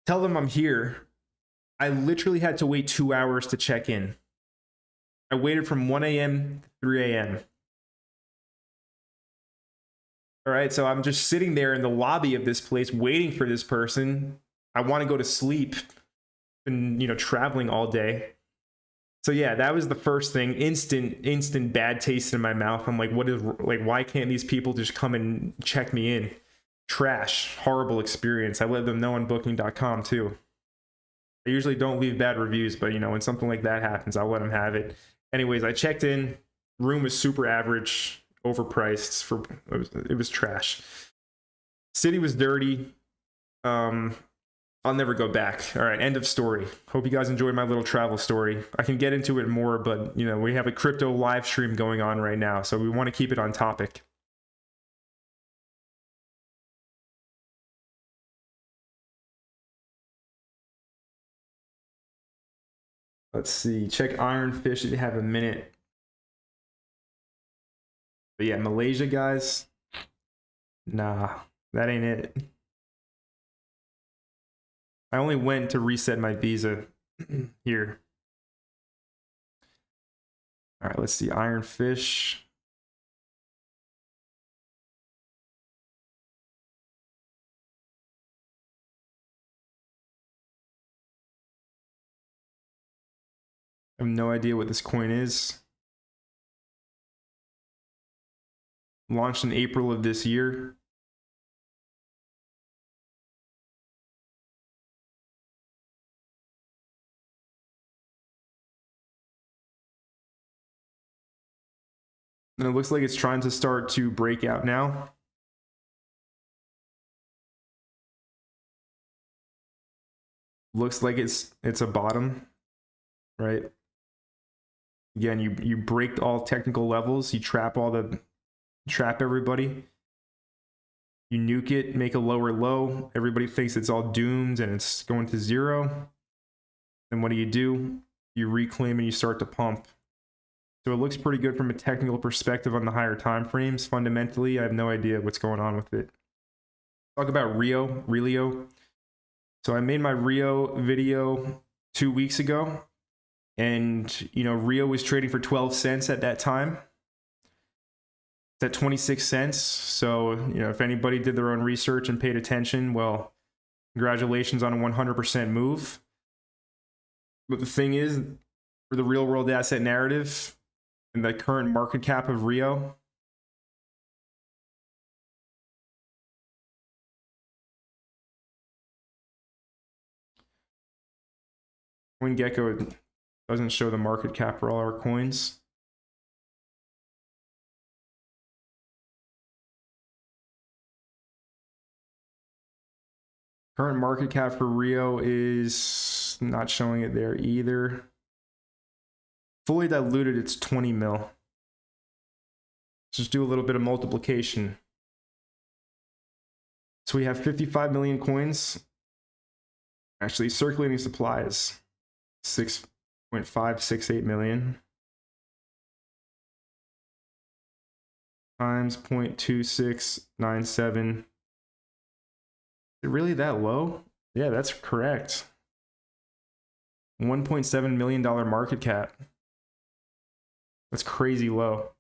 Tell them I'm here. I literally had to wait 2 hours to check in. I waited from 1 a.m. to 3 a.m. All right, so I'm just sitting there in the lobby of this place waiting for this person. I want to go to sleep and, traveling all day. So yeah, that was the first thing. Instant bad taste in my mouth. I'm like, why can't these people just come and check me in? Trash, horrible experience. I let them know on booking.com too. I usually don't leave bad reviews, but when something like that happens, I'll let them have it. Anyways, I checked in. Room was super average. Overpriced. It was trash. City was dirty. I'll never go back. All right, end of story. Hope you guys enjoyed my little travel story. I can get into it more, but we have a crypto live stream going on right now, so we want to keep it on topic. Let's see. Check Ironfish if you have a minute. But yeah, Malaysia, guys. Nah, that ain't it. I only went to reset my visa here. All right, let's see. Ironfish. I have no idea what this coin is. Launched in April of this year. And it looks like it's trying to start to break out now. Looks like it's a bottom, right? Again, you break all technical levels, you trap everybody. You nuke it, make a lower low. Everybody thinks it's all doomed and it's going to zero. Then what do? You reclaim and you start to pump. So it looks pretty good from a technical perspective on the higher time frames. Fundamentally, I have no idea what's going on with it. Talk about Relio. So I made my Rio video 2 weeks ago, and Rio was trading for 12 cents at that time. It's at 26 cents. So if anybody did their own research and paid attention, well, congratulations on a 100% move. But the thing is, for the real world asset narrative and the current market cap of Rio, CoinGecko doesn't show the market cap for all our coins. Current market cap for Rio is not showing it there either. Fully diluted, it's 20 mil. Let's just do a little bit of multiplication. So we have 55 million coins. Actually, circulating supply is 6.568 million. Times 0.2697. Is it really that low? Yeah, that's correct. $1.7 million market cap. That's crazy low.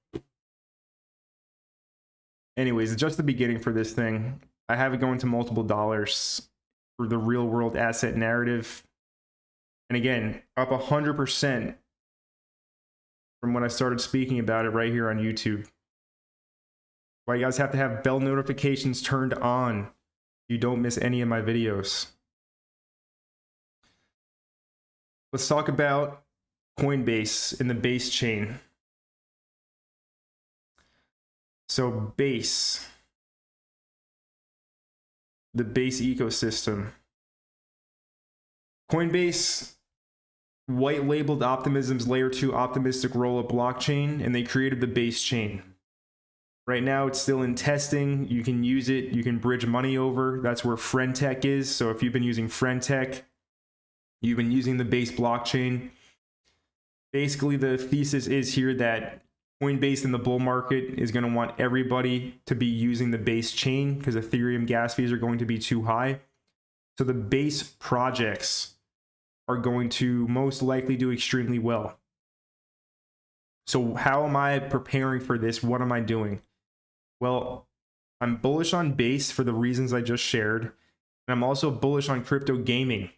Anyways, it's just the beginning for this thing. I have it going to multiple dollars for the real world asset narrative. And again, up 100% from when I started speaking about it right here on YouTube. Why you guys have to have bell notifications turned on. You don't miss any of my videos. Let's talk about Coinbase in the Base chain. So Base, the Base ecosystem. Coinbase white labeled Optimism's layer 2 optimistic rollup blockchain, and they created the Base chain. Right now it's still in testing. You can use it, you can bridge money over. That's where Friendtech is. So if you've been using Friendtech, you've been using the Base blockchain. Basically, the thesis is here that Coinbase in the bull market is going to want everybody to be using the Base chain because Ethereum gas fees are going to be too high. So the Base projects are going to most likely do extremely well. So how am I preparing for this? What am I doing? Well, I'm bullish on Base for the reasons I just shared. And I'm also bullish on crypto gaming.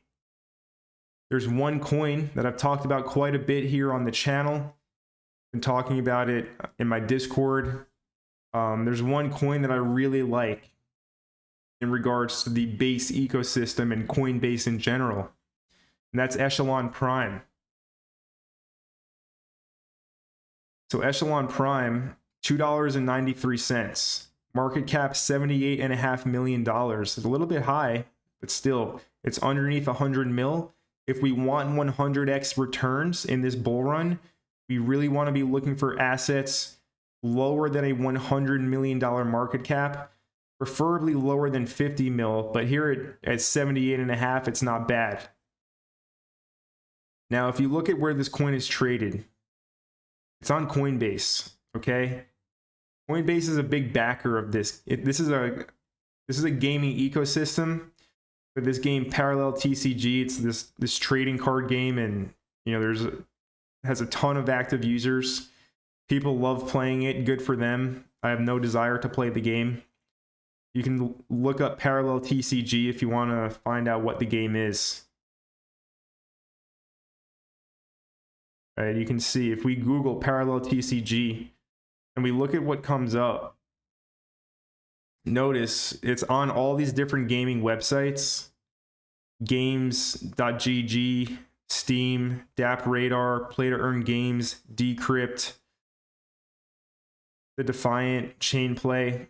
There's one coin that I've talked about quite a bit here on the channel. Been talking about it in my Discord. There's one coin that I really like in regards to the Base ecosystem and Coinbase in general, and that's Echelon Prime. So Echelon Prime, $2.93. Market cap $78.5 million. It's a little bit high, but still, it's underneath 100 mil. If we want 100x returns in this bull run, we really want to be looking for assets lower than a $100 million market cap, preferably lower than 50 mil, but here at 78.5, it's not bad. Now, if you look at where this coin is traded, it's on Coinbase, okay? Coinbase is a big backer of this. This is a gaming ecosystem. For this game, Parallel TCG, it's this trading card game, and has a ton of active users. People love playing it. Good for them. I have no desire to play the game. You can look up Parallel TCG if you want to find out what the game is. All right, you can see if we Google Parallel TCG and we look at what comes up, notice it's on all these different gaming websites: games.gg, Steam, DappRadar, Play to Earn Games, Decrypt. the Defiant chain play.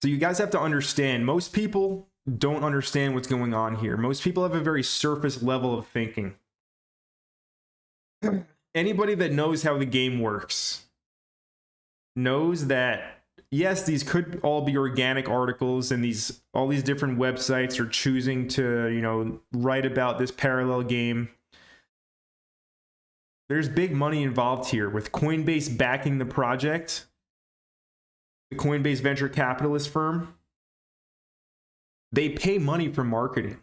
So you guys have to understand, most people don't understand what's going on here. Most people have a very surface level of thinking. Anybody that knows how the game works knows that, yes, these could all be organic articles, and all these different websites are choosing to, you know, write about this parallel game. There's big money involved here with Coinbase backing the project. The Coinbase venture capitalist firm, they pay money for marketing.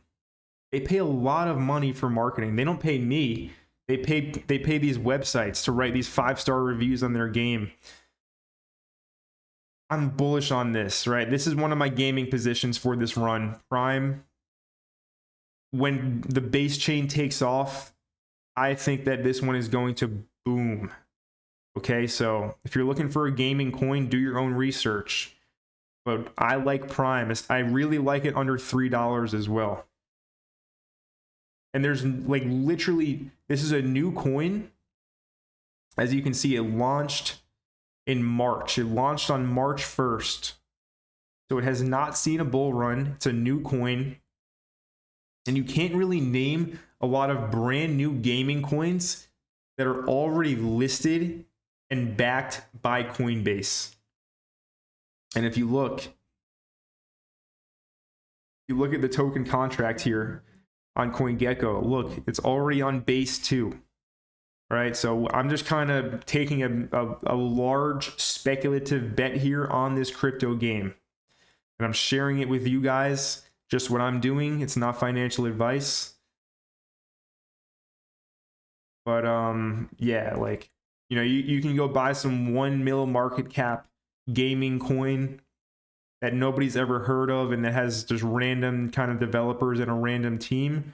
They pay a lot of money for marketing. They don't pay me. They pay these websites to write these 5-star reviews on their game. I'm bullish on this, right? This is one of my gaming positions for this run. Prime, when the base chain takes off, I think that this one is going to boom. Okay, so if you're looking for a gaming coin, do your own research. But I like Prime. I really like it under $3 as well. And there's like literally, this is a new coin. As you can see, it launched in March. It launched on March 1st. So it has not seen a bull run. It's a new coin. And you can't really name a lot of brand new gaming coins that are already listed and backed by Coinbase. And if you look at the token contract here on CoinGecko, look, it's already on base 2. Right, so I'm just kind of taking a large speculative bet here on this crypto game, and I'm sharing it with you guys, just what I'm doing. It's not financial advice, but yeah, like, you know, you can go buy some 1 mil market cap gaming coin that nobody's ever heard of and that has just random kind of developers and a random team,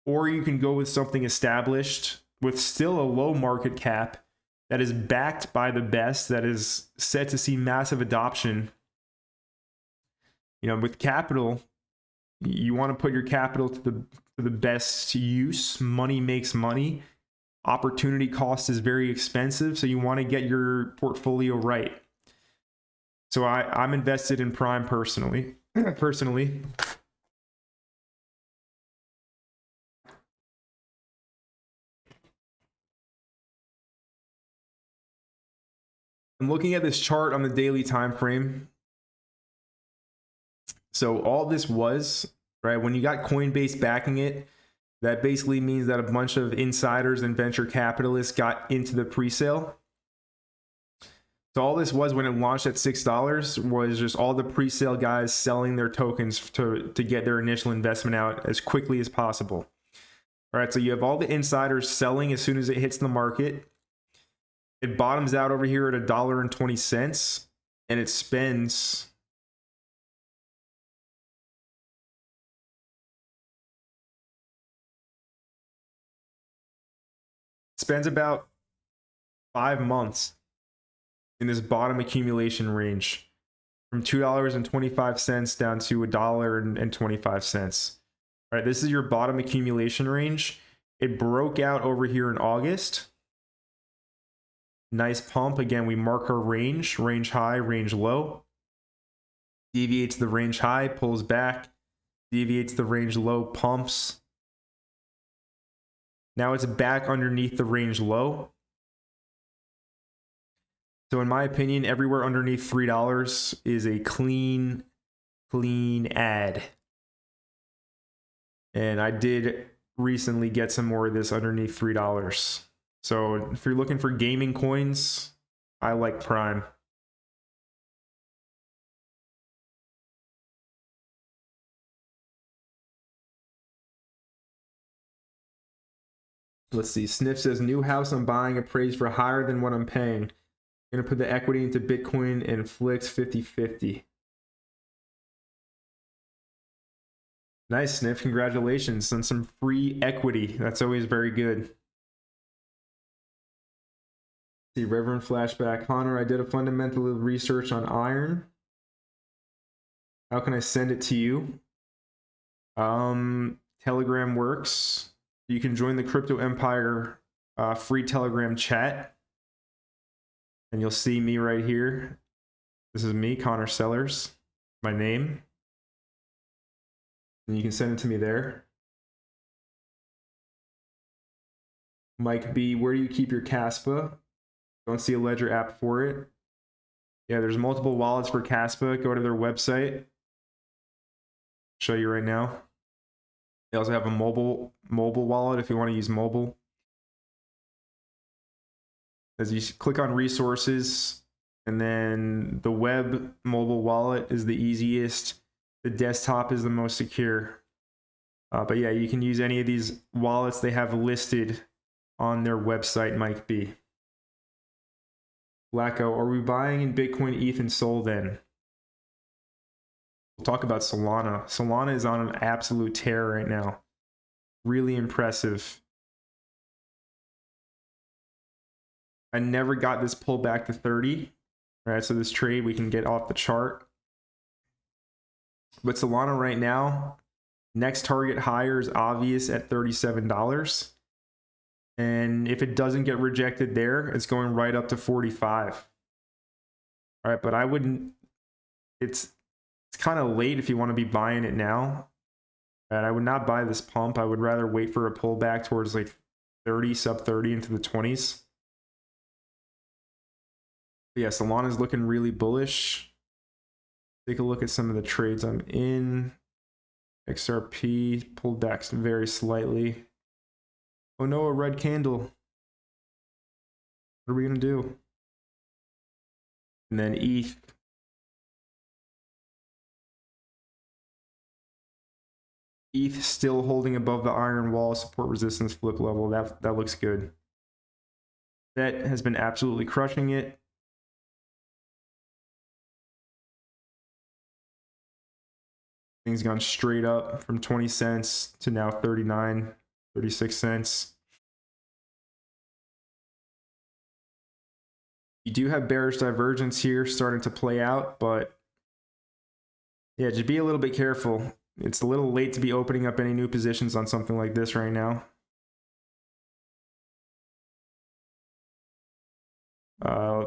or you can go with something established with still a low market cap that is backed by the best, that is set to see massive adoption. You know, with capital, you want to put your capital to the best use. Money makes money. Opportunity cost is very expensive, so you want to get your portfolio right. So I'm invested in Prime personally. I'm looking at this chart on the daily time frame. So all this was, right, when you got Coinbase backing it, that basically means that a bunch of insiders and venture capitalists got into the pre-sale. So all this was when it launched at $6 was just all the pre-sale guys selling their tokens to get their initial investment out as quickly as possible. All right, so you have all the insiders selling as soon as it hits the market. It bottoms out over here at $1.20, and it spends about 5 months in this bottom accumulation range, from $2.25 down to $1.25. All right, this is your bottom accumulation range. It broke out over here in August. Nice pump. Again, we mark our range high, range low. Deviates the range high, pulls back. Deviates the range low, pumps. Now it's back underneath the range low. So in my opinion, everywhere underneath $3 is a clean ad. And I did recently get some more of this underneath $3. So if you're looking for gaming coins, I like Prime. Let's see. Sniff says, new house I'm buying appraised for higher than what I'm paying. Gonna put the equity into Bitcoin and flicks 50-50. Nice, Sniff. Congratulations on some free equity. That's always very good. See, Reverend Flashback. Connor, I did a fundamental research on iron. How can I send it to you? Telegram works. You can join the Crypto Empire free Telegram chat. And you'll see me right here. This is me, Connor Sellers, my name. And you can send it to me there. Mike B, where do you keep your Caspa? Don't see a Ledger app for it. Yeah, there's multiple wallets for Caspa. Go to their website. Show you right now. They also have a mobile wallet if you want to use mobile. As you click on resources, and then the web mobile wallet is the easiest. The desktop is the most secure. But yeah, you can use any of these wallets they have listed on their website, Mike B. Blacko, are we buying in Bitcoin, ETH, and Sol then? We'll talk about Solana. Solana is on an absolute tear right now. Really impressive. I never got this pullback to 30. All right, so this trade we can get off the chart. But Solana right now, next target higher is obvious at $37. And if it doesn't get rejected there, it's going right up to 45. All right, but I wouldn't, it's kind of late if you want to be buying it now. And I would not buy this pump. I would rather wait for a pullback towards like 30, sub 30 into the 20s. But yeah, Solana is looking really bullish. Take a look at some of the trades I'm in. XRP pulled back very slightly. Oh no, a red candle. What are we gonna do? And then ETH. ETH still holding above the iron wall, support resistance flip level. That looks good. That has been absolutely crushing it. Things gone straight up from 20 cents to now 39, 36 cents. You do have bearish divergence here starting to play out, but yeah, just be a little bit careful. It's a little late to be opening up any new positions on something like this right now.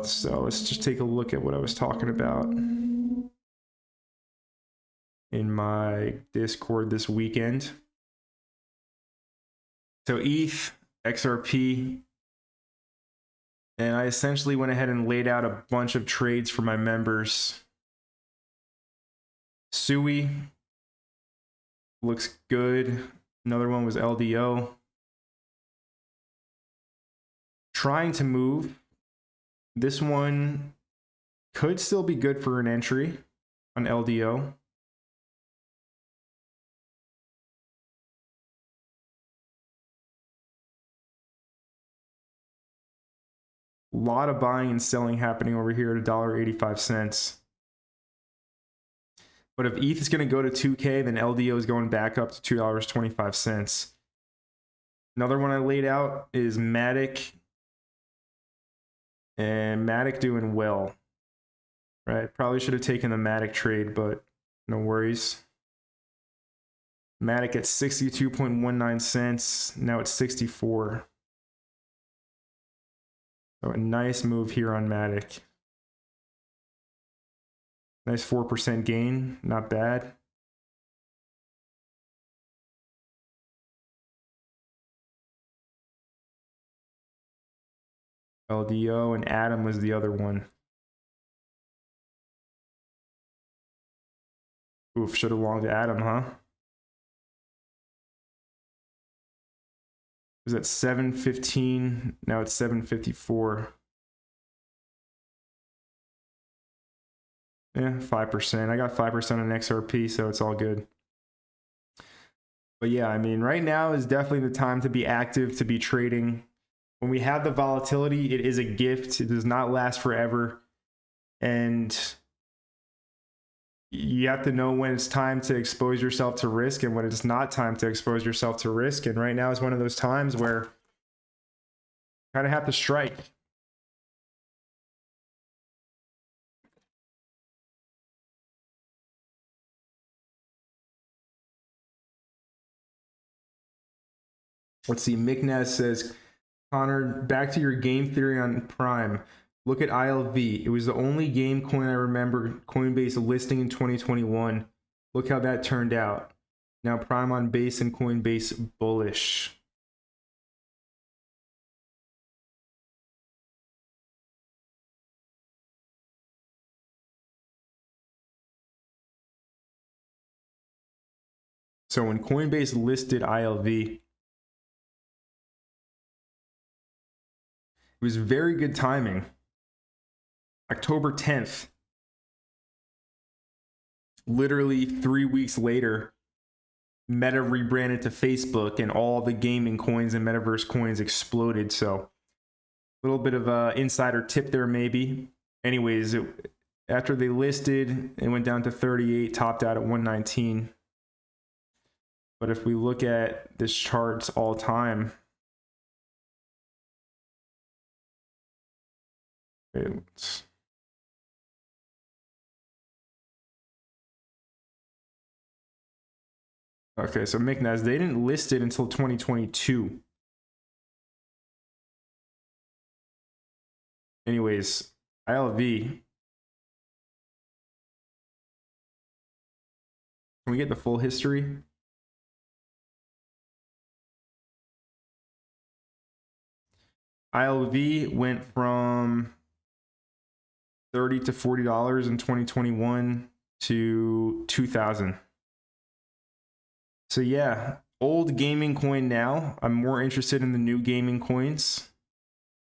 So let's just take a look at what I was talking about in my Discord this weekend. So ETH, XRP, and I essentially went ahead and laid out a bunch of trades for my members. SUI looks good. Another one was LDO. Trying to move. This one could still be good for an entry on LDO. A lot of buying and selling happening over here at $1.85. But if ETH is going to go to 2K, then LDO is going back up to $2.25. Another one I laid out is Matic. And Matic doing well. Right, probably should have taken the Matic trade, but no worries. Matic at 62.19 cents. Now it's 64. So a nice move here on Matic. Nice 4% gain, not bad. LDO and Atom was the other one. Oof, should have longed Atom, huh? It was at 7.15, now it's 7.54. Yeah, 5%. I got 5% on XRP, so it's all good. But yeah, I mean, right now is definitely the time to be active, to be trading. When we have the volatility, it is a gift. It does not last forever. And you have to know when it's time to expose yourself to risk and when it's not time to expose yourself to risk. And right now is one of those times where you kind of have to strike. Let's see. Micknaz says, Connor, back to your game theory on Prime. Look at ILV. It was the only game coin I remember Coinbase listing in 2021. Look how that turned out. Now prime on base and Coinbase bullish. So when Coinbase listed ILV, it was very good timing. October 10th, literally 3 weeks later, Meta rebranded to Facebook and all the gaming coins and metaverse coins exploded. So a little bit of an insider tip there maybe. Anyways, after they listed, it went down to 38, topped out at 119. But if we look at this chart's all time, okay, so McNass, they didn't list it until 2022. Anyways, ILV. Can we get the full history? ILV went from $30 to $40 in 2021 to 2000. So yeah, old gaming coin now. I'm more interested in the new gaming coins,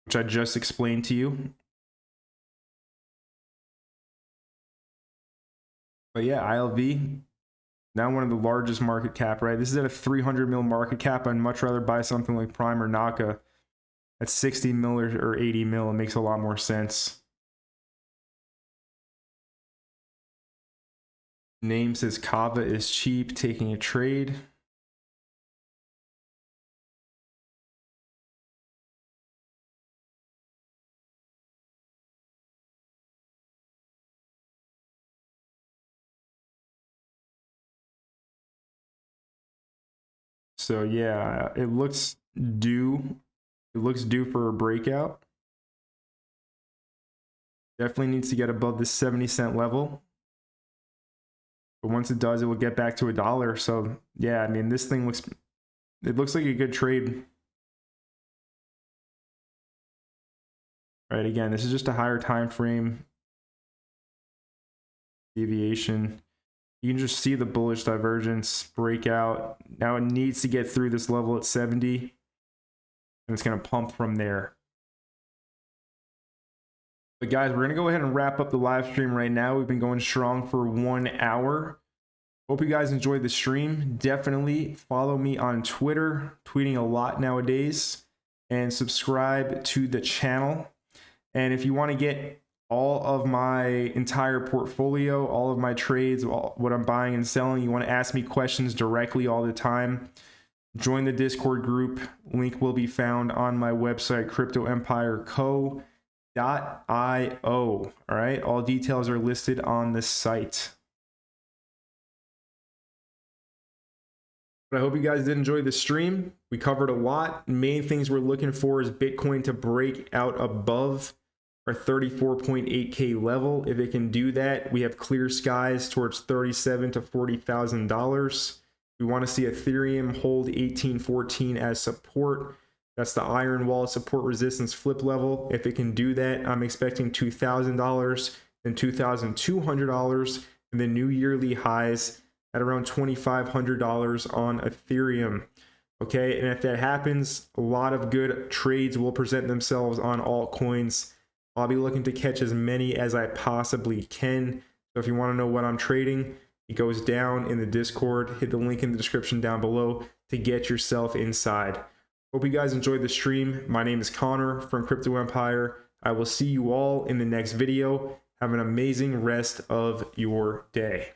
which I just explained to you. But yeah, ILV, now one of the largest market cap, right? This is at a 300 mil market cap. I'd much rather buy something like Prime or Naka at 60 mil or 80 mil. It makes a lot more sense. Name says Kava is cheap, taking a trade. So yeah, it looks due. It looks due for a breakout. Definitely needs to get above the 70-cent level. But once it does, it will get back to $1. So yeah, I mean, this thing looks like a good trade. Right, again, this is just a higher time frame deviation. You can just see the bullish divergence breakout. Now it needs to get through this level at 70, and it's going to pump from there. But guys, we're going to go ahead and wrap up the live stream right now. We've been going strong for 1 hour. Hope you guys enjoyed the stream. Definitely follow me on Twitter, tweeting a lot nowadays, and subscribe to the channel. And if you want to get all of my entire portfolio, all of my trades, what I'm buying and selling, you want to ask me questions directly all the time, join the Discord group. Link will be found on my website, cryptoempireco.io. All right, all details are listed on the site. But I hope you guys did enjoy the stream. We covered a lot. Main things we're looking for is Bitcoin to break out above our 34.8K level. If it can do that, we have clear skies towards $37,000 to $40,000. We want to see Ethereum hold 1814 as support. That's the iron wall support resistance flip level. If it can do that, I'm expecting $2,000 and $2,200 and the new yearly highs at around $2,500 on Ethereum. Okay, and if that happens, a lot of good trades will present themselves on altcoins. I'll be looking to catch as many as I possibly can. So if you want to know what I'm trading, it goes down in the Discord. Hit the link in the description down below to get yourself inside. Hope you guys enjoyed the stream. My name is Connor from Crypto Empire. I will see you all in the next video. Have an amazing rest of your day.